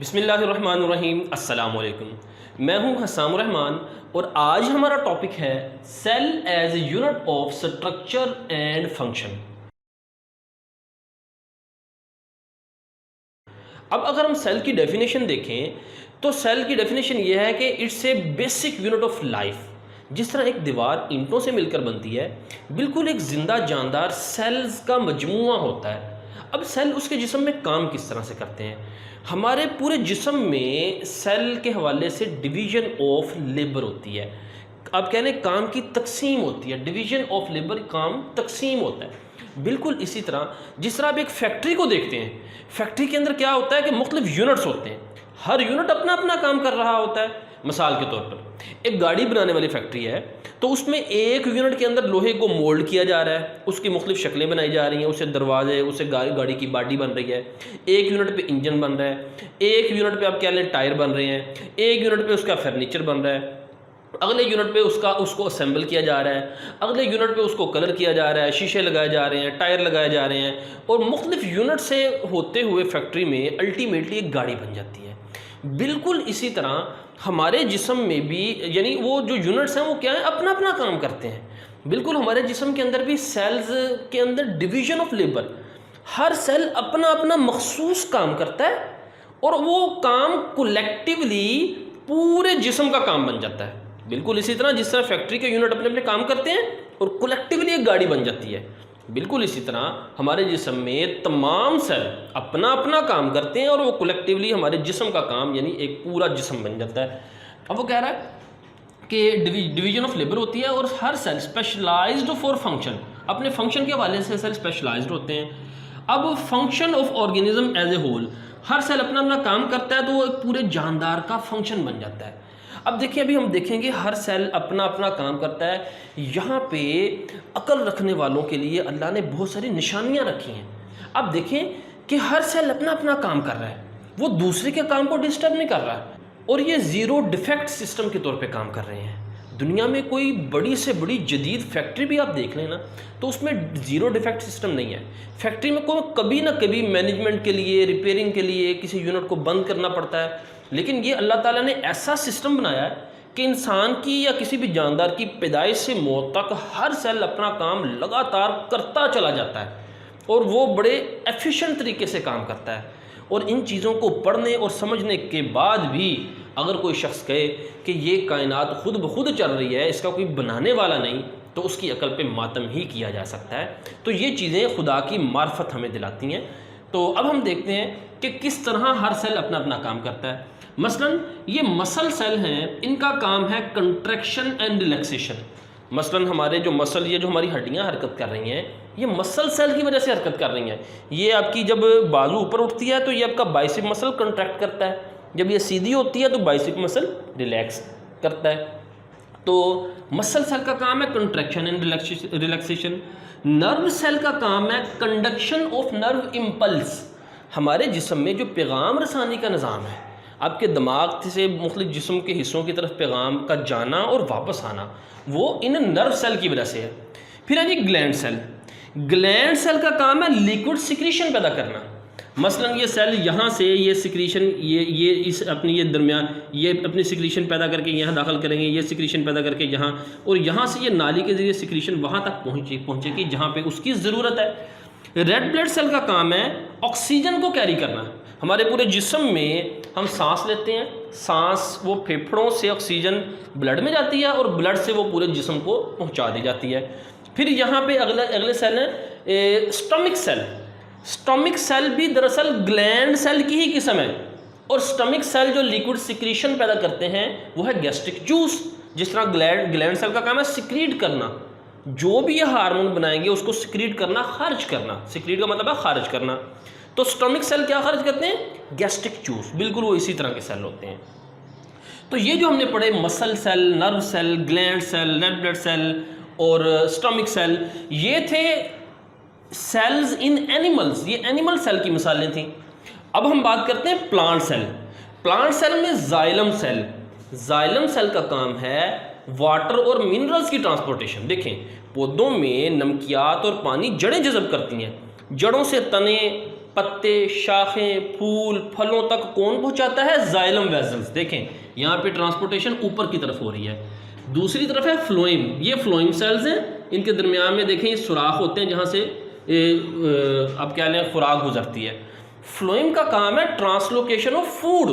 बिस्मिल्लाहिर्रहमानिर्रहीम। अस्सलाम वालेकुम। मैं हूं हसाम रहमान और आज हमारा टॉपिक है cell as unit of structure and function. अब अगर हम सेल की डेफिनेशन देखें तो सेल की डेफिनेशन यह है कि it's a basic unit of life. जिस तरह एक दीवार ईंटों से मिलकर बनती है, बिल्कुल एक जिंदा जानदार सेल्स का मजमूआ होता है। अब सेल उसके जिस्म में काम किस तरह से करते हैं? हमारे पूरे जिस्म में सेल के हवाले से डिवीजन ऑफ लेबर होती है। आप कह लें काम की तकसीम होती है, डिवीजन ऑफ लेबर, काम तकसीम होता है। बिल्कुल इसी तरह जिस तरह आप एक फैक्ट्री को देखते हैं, फैक्ट्री के अंदर क्या होता है कि मुख्तलिफ यूनिट्स होते हैं, हर यूनिट अपना अपना काम कर रहा होता है। मिसाल के तौर पर एक गाड़ी बनाने वाली फैक्ट्री है तो उसमें एक यूनिट के अंदर लोहे को मोल्ड किया जा रहा है, उसकी मुख्तलिफ शक्लें बनाई जा रही हैं, उसे दरवाजे, उसे गाड़ी की बॉडी बन रही है। एक यूनिट पे इंजन बन रहा है, एक यूनिट पे आप कह लें टायर बन रहे हैं, एक यूनिट पे उसका फर्नीचर बन रहा है, अगले यूनिट पे उसको असेंबल किया जा रहा है, अगले यूनिट पे उसको कलर किया जा रहा है, शीशे लगाए जा रहे हैं, टायर लगाए जा रहे हैं और मुख्तलिफ यूनिट से होते हुए फैक्ट्री में अल्टीमेटली एक गाड़ी बन जाती है। बिल्कुल इसी तरह हमारे जिस्म में भी, यानी वो जो यूनिट्स हैं वो क्या है, अपना अपना काम करते हैं। बिल्कुल हमारे जिस्म के अंदर भी सेल्स के अंदर डिवीजन ऑफ लेबर, हर सेल अपना अपना मखसूस काम करता है और वो काम कलेक्टिवली पूरे जिस्म का काम बन जाता है। बिल्कुल इसी तरह जिस तरह फैक्ट्री के यूनिट अपने अपने काम करते हैं और कलेक्टिवली एक गाड़ी बन जाती है, बिल्कुल इसी तरह हमारे जिस्म में तमाम सेल अपना अपना काम करते हैं और वो कलेक्टिवली हमारे जिस्म का काम यानी एक पूरा जिस्म बन जाता है। अब वो कह रहा है कि डिवीजन ऑफ लेबर होती है और हर सेल स्पेशलाइज्ड फॉर फंक्शन, अपने फंक्शन के हवाले से सेल स्पेशलाइज्ड होते हैं। अब function of organism as a whole, हर सेल अपना अपना काम करता है तो वो एक पूरे जानदार का फंक्शन बन जाता है। अब देखिए, अभी हम देखेंगे हर सेल अपना अपना काम करता है। यहाँ पे अकल रखने वालों के लिए अल्लाह ने बहुत सारी निशानियाँ रखी हैं। अब देखें कि हर सेल अपना अपना काम कर रहा है, वो दूसरे के काम को डिस्टर्ब नहीं कर रहा है और ये ज़ीरो डिफेक्ट सिस्टम के तौर पे काम कर रहे हैं। दुनिया में कोई बड़ी से बड़ी जदीद फैक्ट्री भी आप देख लें ना, तो उसमें ज़ीरो डिफेक्ट सिस्टम नहीं है। फैक्ट्री में कोई कभी ना कभी मैनेजमेंट के लिए, रिपेयरिंग के लिए किसी यूनिट को बंद करना पड़ता है, लेकिन ये अल्लाह ताला ने ऐसा सिस्टम बनाया है कि इंसान की या किसी भी जानदार की पैदाइश से मौत तक हर सेल अपना काम लगातार करता चला जाता है और वो बड़े एफिशिएंट तरीके से काम करता है। और इन चीज़ों को पढ़ने और समझने के बाद भी अगर कोई शख्स कहे कि ये कायनात खुद ब खुद चल रही है, इसका कोई बनाने वाला नहीं, तो उसकी अकल पे मातम ही किया जा सकता है। तो ये चीज़ें खुदा की मार्फत हमें दिलाती हैं। तो अब हम देखते हैं कि किस तरह हर सेल अपना अपना काम करता है। मसलन ये मसल सेल हैं, इनका काम है कंट्रैक्शन एंड रिलैक्सेशन। मसलन हमारे जो मसल, ये जो हमारी हड्डियां हरकत कर रही हैं, ये मसल सेल की वजह से हरकत कर रही हैं। ये आपकी जब बाजू ऊपर उठती है तो ये आपका बाइसेप मसल कंट्रैक्ट करता है, जब ये सीधी होती है तो बाइसेप मसल रिलैक्स करता है। तो मसल सेल का काम है contraction and relaxation. Nerve cell का काम है कंडक्शन ऑफ नर्व इम्पल्स। हमारे जिस्म में जो पैगाम रसानी का निज़ाम है, आपके दिमाग से मुख्तलिफ जिस्म के हिस्सों की तरफ पैगाम का जाना और वापस आना, वो इन नर्व सेल की वजह से है। फिर है जी ग्लैंड सेल। ग्लैंड सेल का काम है लिक्विड सिक्रीशन पैदा करना। मसलन ये सेल यहाँ से ये सिक्रीशन, ये इस अपनी ये दरमियान ये अपनी सिक्रीशन पैदा करके यहाँ दाखिल करेंगे, ये सिक्रीशन पैदा करके यहाँ, और यहाँ से ये नाली के जरिए सिक्रीशन वहाँ तक पहुँचेगी जहाँ पे उसकी ज़रूरत है। रेड ब्लड सेल का काम है ऑक्सीजन को कैरी करना। हमारे पूरे जिस्म में हम सांस लेते हैं, सांस वो फेफड़ों से ऑक्सीजन ब्लड में जाती है और ब्लड से वो पूरे जिस्म को पहुंचा दी जाती है। फिर यहाँ पे अगले सेल है स्टमक सेल। स्टमक सेल भी दरअसल ग्लैंड सेल की ही किस्म है और स्टमक सेल जो लिक्विड सिक्रीशन पैदा करते हैं वो है गैस्ट्रिक जूस। जिस तरह ग्लैंड सेल का काम है सिक्रीट करना, जो भी ये हार्मोन बनाएंगे उसको सिक्रीट करना, खारिज करना। सिक्रीट का मतलब है खारिज करना। तो स्टमक सेल क्या खारिज करते हैं? Gastric juice. बिल्कुल वो इसी तरह के सेल होते हैं। तो ये जो हमने पढ़े muscle cell, nerve cell, gland cell, red blood cell और स्टमक सेल, ये थे सेल्स इन एनिमल्स। ये एनिमल सेल की मिसालें थी। अब हम बात करते हैं प्लांट सेल। प्लांट सेल में जाइलम सेल। जाइलम सेल का काम है वाटर और मिनरल्स की ट्रांसपोर्टेशन। देखें, पौधों में नमकियात और पानी जड़ें जज़ब करती हैं, जड़ों से तने पत्ते, शाखें, फूल, फलों तक कौन पहुंचाता है? Xylem vessels. देखें यहाँ पे ट्रांसपोर्टेशन ऊपर की तरफ हो रही है, दूसरी तरफ है फ्लोएम। ये फ्लोएम सेल्स हैं, इनके दरमियान में देखें सुराख होते हैं जहाँ से अब क्या लें खुराक गुजरती है। फ्लोएम का काम है ट्रांसलोकेशन ऑफ फूड।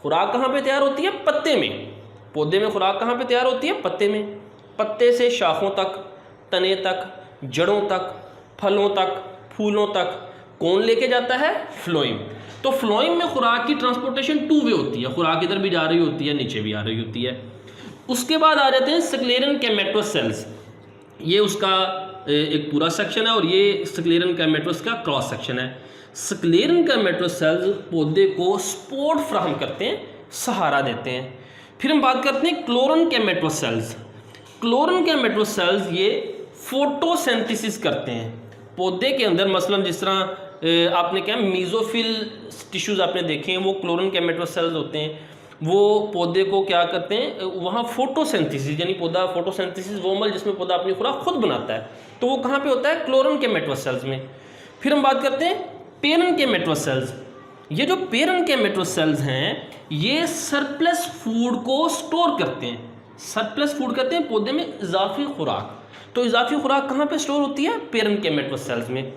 खुराक कहाँ पे तैयार होती है? पत्ते में। पौधे में खुराक कहाँ पे तैयार होती है? पत्ते में। पत्ते से शाखों तक, तने तक, जड़ों तक, फलों तक, फूलों तक कौन लेके जाता है? फ्लोएम। तो फ्लोएम में खुराक की ट्रांसपोर्टेशन टू वे होती है, खुराक इधर भी जा रही होती है, नीचे भी आ रही होती है। उसके बाद आ जाते हैं स्क्लेरन कैमेटोस सेल्स। ये उसका एक पूरा सेक्शन है और ये स्क्लेरन कैमेटोस का क्रॉस सेक्शन है। स्क्लेरन कैमेटोस सेल्स पौधे को सपोर्ट फ्राहम करते हैं, सहारा देते हैं। फिर हम बात करते हैं क्लोरन कैमेटोस सेल्स। क्लोरन कैमेटोस सेल्स ये फोटोसिंथेसिस करते हैं पौधे के अंदर। मसलन जिस तरह आपने क्या मीजोफिल टिश्यूज़ आपने देखे हैं, वो क्लोरन कैमेटोस सेल्स होते हैं। वो पौधे को क्या करते हैं, वहाँ फोटोसिंथेसिस, यानी पौधा फोटोसिंथेसिस वो अमल जिसमें पौधा अपनी खुराक खुद बनाता है, तो वो कहाँ पे होता है? क्लोरन कैमेटोस सेल्स में। फिर हम बात करते हैं पेरन कैमेटोस सेल्स। ये जो पेरन कैमेटोस सेल्स हैं ये सरप्लस फूड को स्टोर करते हैं। सरप्लस फूड कहते हैं पौधे में इजाफी खुराक। तो इजाफी खुराक कहाँ पे स्टोर होती है? पेरन कैमेटोस सेल्स में।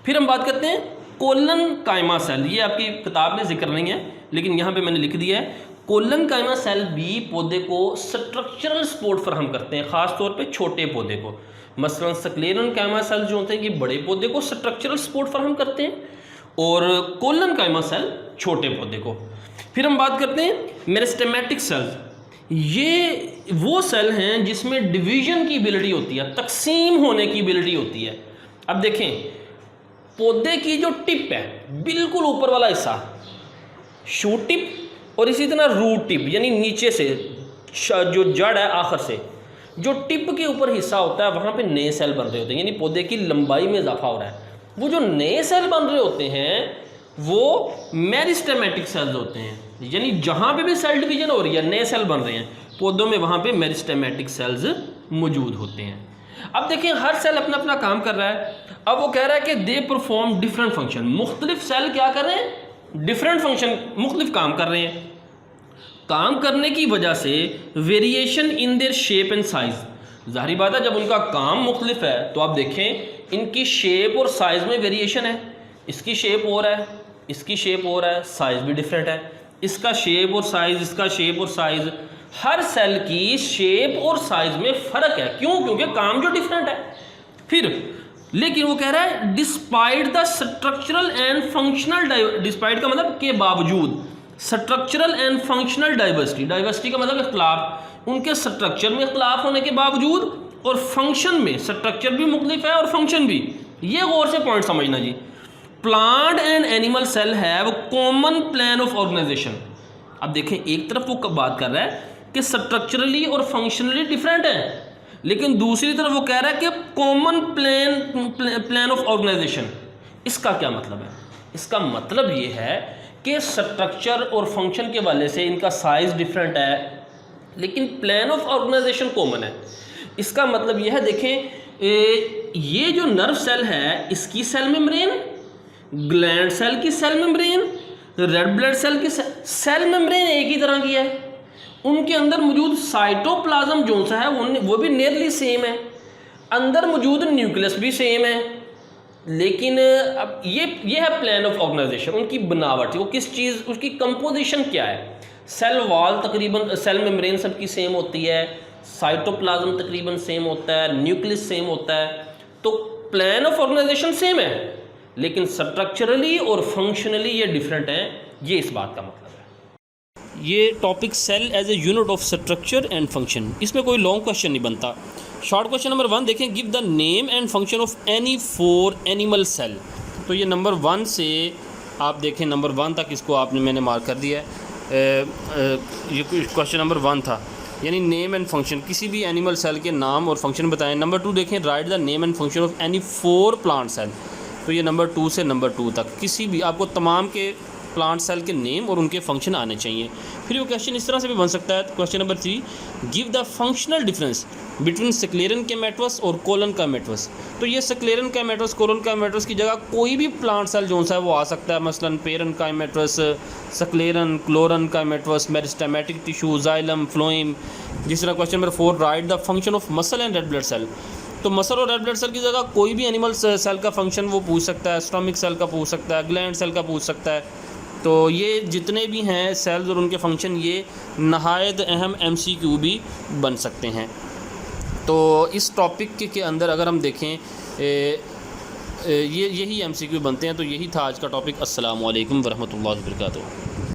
फिर हम बात करते हैं कोलन कायमा सेल। ये आपकी किताब में जिक्र नहीं है लेकिन यहाँ पे मैंने लिख दिया है। कोलन कायमा सेल भी पौधे को स्ट्रक्चरल सपोर्ट फराहम करते हैं, ख़ास तौर पे छोटे पौधे को। मसलन स्क्लेरन कायमा सेल जो होते हैं ये बड़े पौधे को स्ट्रक्चरल सपोर्ट फराहम करते हैं और कोलन कायमा सेल छोटे पौधे को। फिर हम बात करते हैं मेरिस्टेमेटिक सेल्स। ये वो सेल हैं जिसमें डिवीजन की एबिलिटी होती है, तकसीम होने की एबिलिटी होती है। अब देखें पौधे की जो टिप है, बिल्कुल ऊपर वाला हिस्सा शूट टिप, और इसी तरह रूट टिप यानी नीचे से जो जड़ है आखिर से जो टिप के ऊपर हिस्सा होता है वहाँ पे नए सेल बन रहे होते हैं, यानी पौधे की लंबाई में इजाफा हो रहा है। वो जो नए सेल बन रहे होते हैं वो मेरिस्टेमेटिक सेल्स होते हैं, यानी जहाँ पे भी सेल डिवीजन हो रही है, नए सेल बन रहे हैं पौधों में, वहाँ पे मेरिस्टेमेटिक सेल्स मौजूद होते हैं। अब देखिए हर सेल अपना अपना काम कर रहा है। अब वो कह रहा है कि दे परफॉर्म डिफरेंट फंक्शन। मुख्तलिफ सेल क्या कर रहे हैं? डिफरेंट फंक्शन, मुख्तलिफ काम कर रहे हैं। काम करने की वजह से variation in their shape and size. जाहिर बात है जब उनका काम मुख्तलिफ है तो आप देखें इनकी शेप और साइज़ में वेरिएशन है। इसकी शेप और है, इसकी शेप और है, साइज़ भी डिफरेंट है। इसका शेप और साइज़, इसका शेप और साइज़, हर सेल की शेप और साइज़ में फ़र्क है। क्यों? क्योंकि काम जो डिफरेंट है। फिर लेकिन वो कह रहा है despite the structural and functional, despite का मतलब के बावजूद, structural and functional diversity, diversity का मतलब इख्तलाफ, उनके स्ट्रक्चर में इख्तलाफ होने के बावजूद और फंक्शन में, स्ट्रक्चर भी मुख्तलिफ है और फंक्शन भी। ये गौर से पॉइंट समझना जी। Plant and animal cell have common plan of organisation. अब देखें एक तरफ वो बात कर रहा है कि स्ट्रक्चरली और फंक्शनली डिफरेंट है, लेकिन दूसरी तरफ वो कह रहा है कि कॉमन प्लान ऑफ ऑर्गेनाइजेशन। इसका क्या मतलब है? इसका मतलब ये है कि स्ट्रक्चर और फंक्शन के वाले से इनका साइज डिफरेंट है लेकिन प्लान ऑफ ऑर्गेनाइजेशन कॉमन है। इसका मतलब यह है देखें ये जो नर्व सेल है इसकी सेल मेम्ब्रेन, ग्लैंड सेल की cell membrane, red blood cell की सेल मेम्ब्रेन एक ही तरह की है। उनके अंदर मौजूद साइटोप्लाज्म जो सा है वो भी नियरली सेम है, अंदर मौजूद न्यूक्लियस भी सेम है। लेकिन अब ये है प्लान ऑफ ऑर्गेनाइजेशन, उनकी बनावट, वो किस चीज़, उसकी कंपोजिशन क्या है। सेल वॉल तकरीबन, सेल मेम्ब्रेन सबकी सेम होती है, साइटोप्लाज्म तकरीबन सेम होता है, न्यूक्लियस सेम होता है, तो प्लान ऑफ ऑर्गेनाइजेशन सेम है लेकिन स्ट्रक्चरली और फंक्शनली ये डिफरेंट हैं। ये इस बात का मतलब है। ये topic cell as a unit of structure and function, इसमें कोई लॉन्ग क्वेश्चन नहीं बनता। शॉर्ट क्वेश्चन नंबर 1 देखें, give the name and function of any 4 animal cell. तो ये नंबर 1 से आप देखें नंबर 1 तक इसको आपने मैंने मार्क कर दिया है। ये क्वेश्चन नंबर 1 था, यानी नेम एंड फंक्शन, किसी भी एनिमल सेल के नाम और फंक्शन बताएं। नंबर 2 देखें, write the name and function of any 4 plant cell. तो ये नंबर 2 से नंबर 2 तक किसी भी आपको तमाम के प्लांट सेल के नेम और उनके फंक्शन आने चाहिए। फिर वो क्वेश्चन इस तरह से भी बन सकता है। Question number 3, give the functional difference between sclerenchyma और कोलन कैमेटोस। तो ये स्क्लेरन कैमेटोस कोलन कैमेटोस की जगह कोई भी प्लांट सेल जो सा है वो आ सकता है, मसलन पेरन कैमेटोस, स्क्लेरन, क्लोरन कैमेटोस, मेरिस्टेमेटिक टिश्यू, जाइलम, फ्लोएम। जिस तरह question number 4, write the function of muscle and red blood cell. तो मसल और रेड ब्लड सेल की जगह कोई भी एनिमल सेल का फंक्शन वो पूछ सकता है, स्टोमिक सेल का पूछ सकता है, ग्लैंड सेल का पूछ सकता है। तो ये जितने भी हैं सेल्स और उनके फंक्शन, ये नहायत अहम MCQ भी बन सकते हैं। तो इस टॉपिक के अंदर अगर हम देखें यही MCQ बनते हैं। तो यही था आज का टॉपिक। अस्सलामु अलैकुम वरहमतुल्लाहि वबरकातुहू।